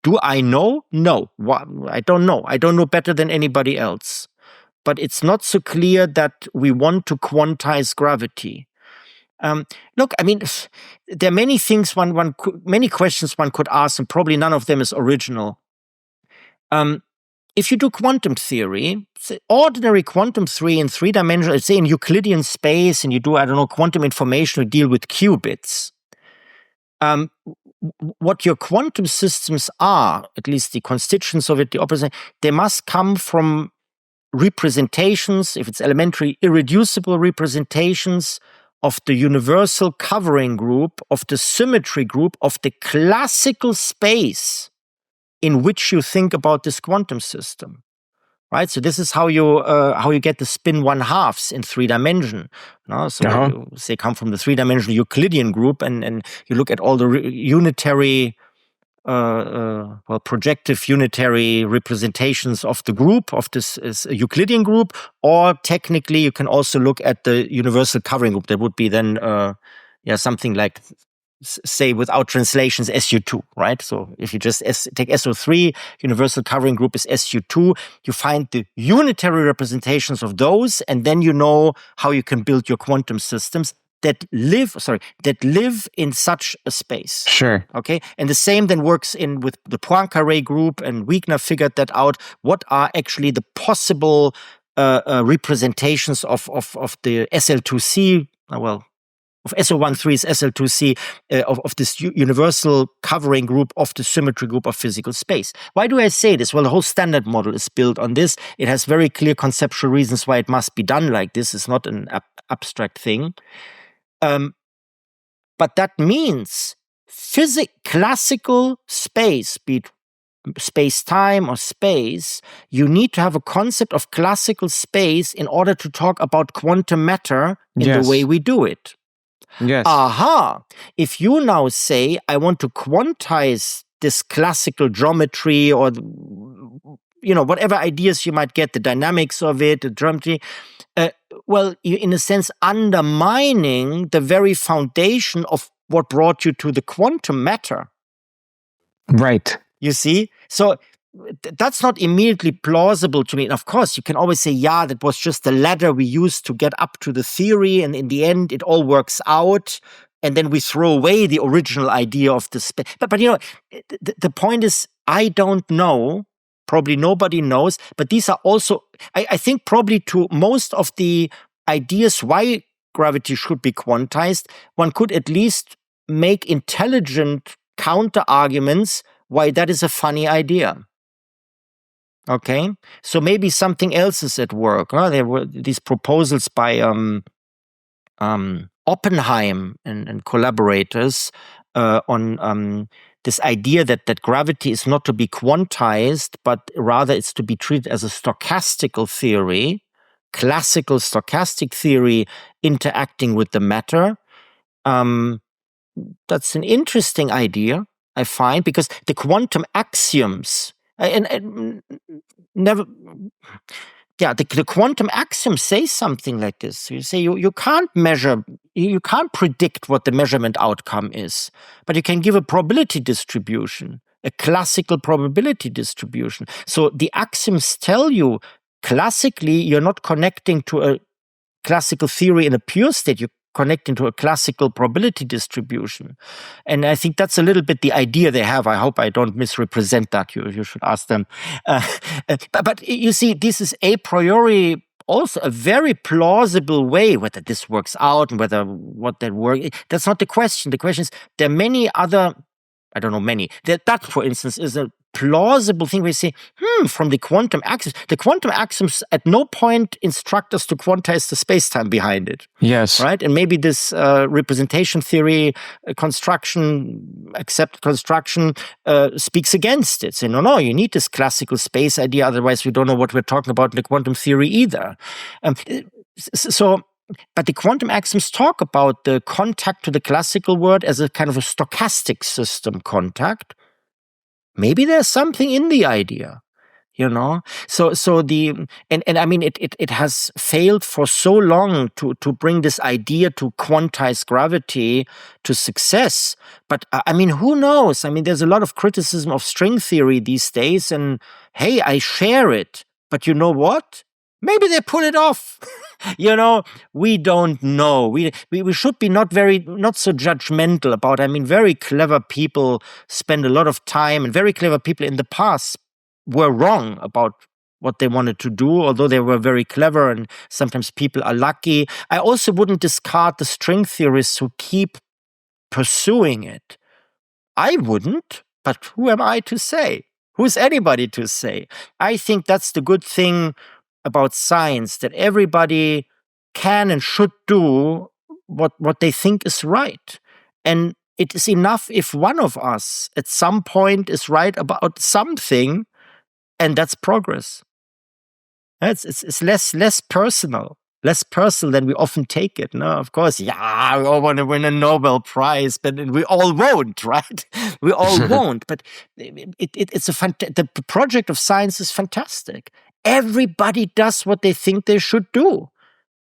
Do I know? No. I don't know. I don't know better than anybody else. But it's not so clear that we want to quantize gravity. Look, I mean, there are many things many questions one could ask, and probably none of them is original. If you do quantum theory, ordinary quantum theory in three-dimensional, let's say in Euclidean space, and you do, I don't know, quantum information, you deal with qubits. What your quantum systems are, at least the constituents of it, the opposite, they must come from representations, if it's elementary, irreducible representations of the universal covering group, of the symmetry group, of the classical space in which you think about this quantum system, right? So this is how you get the spin 1/2 in 3-dimension. No? So you say come from the 3-dimensional Euclidean group, and you look at all the unitary, projective unitary representations of the group, of this Euclidean group, or technically you can also look at the universal covering group. That would be then something like, say, without translations, SU2, right? So if you just take SO3, universal covering group is SU2, you find the unitary representations of those, and then you know how you can build your quantum systems that live in such a space. Sure. Okay, and the same then works with the Poincare group, and Wigner figured that out. What are actually the possible representations of the SL2C? Of SO13's SL2C, of this universal covering group of the symmetry group of physical space. Why do I say this? Well, the whole standard model is built on this. It has very clear conceptual reasons why it must be done like this. It's not an abstract thing. But that means classical space, be it space-time or space, you need to have a concept of classical space in order to talk about quantum matter in the way we do it. Yes. Aha! If you now say, I want to quantize this classical geometry, or whatever ideas you might get, the dynamics of it, the geometry, you're in a sense undermining the very foundation of what brought you to the quantum matter. Right. You see? So that's not immediately plausible to me. And of course, you can always say, that was just the ladder we used to get up to the theory, and in the end, it all works out, and then we throw away the original idea of the space. But the point is, I don't know. Probably nobody knows. But these are also, I think, probably to most of the ideas why gravity should be quantized, one could at least make intelligent counter arguments why that is a funny idea. Okay, so maybe something else is at work. There were these proposals by Oppenheim and collaborators on this idea that gravity is not to be quantized, but rather it's to be treated as a stochastical theory, classical stochastic theory interacting with the matter. That's an interesting idea, I find, because the quantum axioms the quantum axioms say something like this. You say you can't measure, you can't predict what the measurement outcome is, but you can give a probability distribution, a classical probability distribution. So the axioms tell you classically you're not connecting to a classical theory in a pure state, you're connecting to a classical probability distribution. And I think that's a little bit the idea they have. I hope I don't misrepresent that. You should ask them. But you see, this is a priori also a very plausible way, whether this works out and what that works. That's not the question. The question is, there are many other, I don't know, many. That, for instance, is a plausible thing where you say, from the quantum axioms at no point instruct us to quantize the space-time behind it. Yes. Right? And maybe this representation theory accept construction speaks against it. Say, no, you need this classical space idea, otherwise we don't know what we're talking about in the quantum theory either. But the quantum axioms talk about the contact to the classical world as a kind of a stochastic system contact. Maybe there's something in the idea. So the and I mean it has failed for so long to bring this idea to quantize gravity to success. But I mean, who knows? I mean, there's a lot of criticism of string theory these days, and hey, I share it. But you know what? Maybe they pull it off. We don't know. We should be not so judgmental about. I mean, very clever people spend a lot of time, and very clever people in the past were wrong about what they wanted to do, although they were very clever, and sometimes people are lucky. I also wouldn't discard the string theorists who keep pursuing it. I wouldn't, but who am I to say? Who's anybody to say? I think that's the good thing about science, that everybody can and should do what they think is right. And it is enough if one of us at some point is right about something, and that's progress. It's less personal than we often take it. No, of course, yeah, we all want to win a Nobel Prize, but we all won't, right? We all won't. But it's the project of science is fantastic. Everybody does what they think they should do,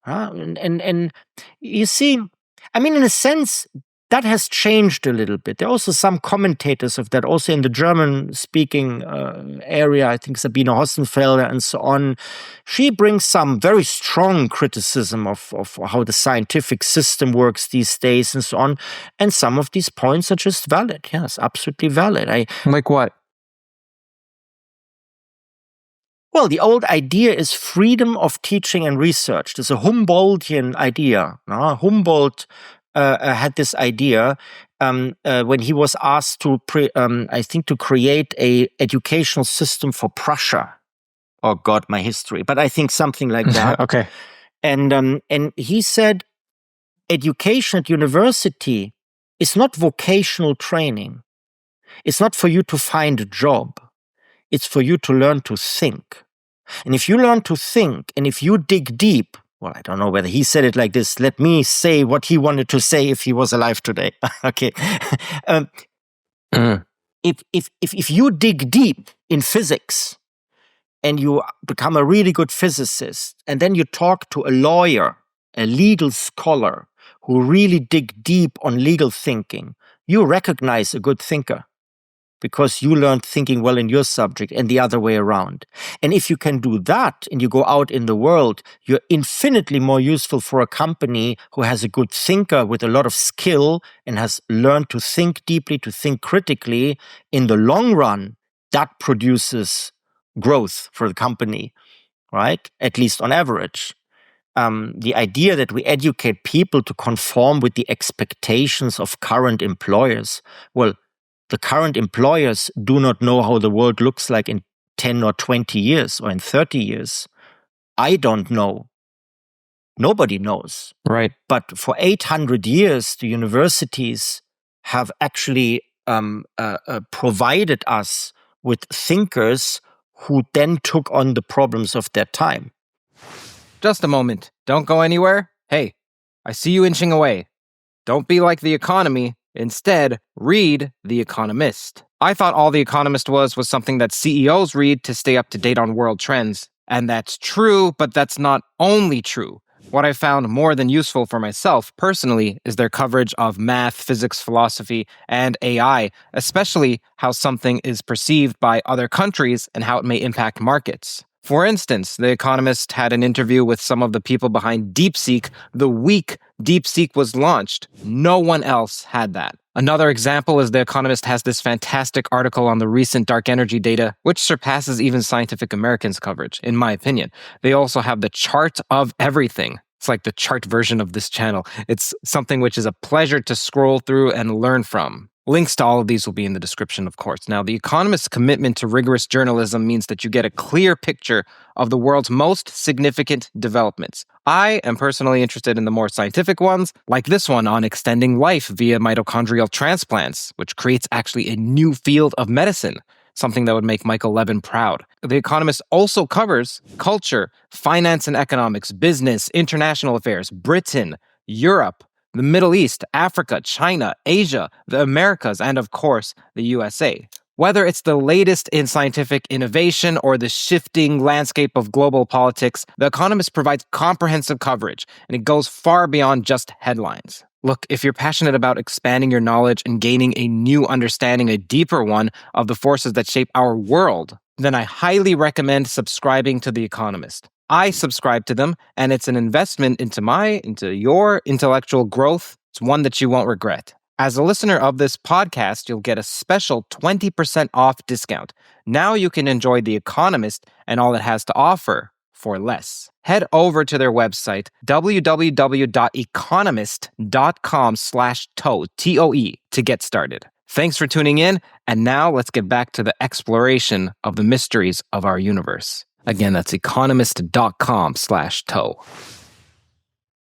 and you see, I mean, in a sense, that has changed a little bit. There are also some commentators of that, also in the German-speaking area. I think Sabine Hossenfelder and so on. She brings some very strong criticism of how the scientific system works these days and so on. And some of these points are just valid. Yes, absolutely valid. Like what? Well, the old idea is freedom of teaching and research. There's a Humboldtian idea. Humboldt had this idea when he was asked to, to create a educational system for Prussia. Oh God, my history! But I think something like that. Okay. And he said, education at university is not vocational training. It's not for you to find a job. It's for you to learn to think. And if you learn to think, and if you dig deep, well, I don't know whether he said it like this. Let me say what he wanted to say if he was alive today. Okay. If you dig deep in physics and you become a really good physicist, and then you talk to a lawyer, a legal scholar who really dig deep on legal thinking, you recognize a good thinker, because you learned thinking well in your subject and the other way around. And if you can do that and you go out in the world, you're infinitely more useful for a company who has a good thinker with a lot of skill and has learned to think deeply, to think critically. In the long run, that produces growth for the company, right? At least on average. The idea that we educate people to conform with the expectations of current employers, well, the current employers do not know how the world looks like in 10 or 20 years or in 30 years. I don't know. Nobody knows. Right. But for 800 years, the universities have actually provided us with thinkers who then took on the problems of their time. Just a moment. Don't go anywhere. Hey, I see you inching away. Don't be like The Economy. Instead, read The Economist. I thought all The Economist was something that CEOs read to stay up to date on world trends. And that's true, but that's not only true. What I found more than useful for myself personally is their coverage of math, physics, philosophy, and AI, especially how something is perceived by other countries and how it may impact markets. For instance, The Economist had an interview with some of the people behind DeepSeek the week DeepSeek was launched. No one else had that. Another example is The Economist has this fantastic article on the recent dark energy data, which surpasses even Scientific American's coverage, in my opinion. They also have the chart of everything. It's like the chart version of this channel. It's something which is a pleasure to scroll through and learn from. Links to all of these will be in the description, of course. Now, The Economist's commitment to rigorous journalism means that you get a clear picture of the world's most significant developments. I am personally interested in the more scientific ones, like this one on extending life via mitochondrial transplants, which creates actually a new field of medicine, something that would make Michael Levin proud. The Economist also covers culture, finance and economics, business, international affairs, Britain, Europe, the Middle East, Africa, China, Asia, the Americas, and of course, the USA. Whether it's the latest in scientific innovation or the shifting landscape of global politics, The Economist provides comprehensive coverage, and it goes far beyond just headlines. Look, if you're passionate about expanding your knowledge and gaining a new understanding, a deeper one, of the forces that shape our world, then I highly recommend subscribing to The Economist. I subscribe to them, and it's an investment into your intellectual growth. It's one that you won't regret. As a listener of this podcast, you'll get a special 20% off discount. Now you can enjoy The Economist and all it has to offer for less. Head over to their website, www.economist.com/toe, TOE, to get started. Thanks for tuning in, and now let's get back to the exploration of the mysteries of our universe. Again, that's economist.com/toe.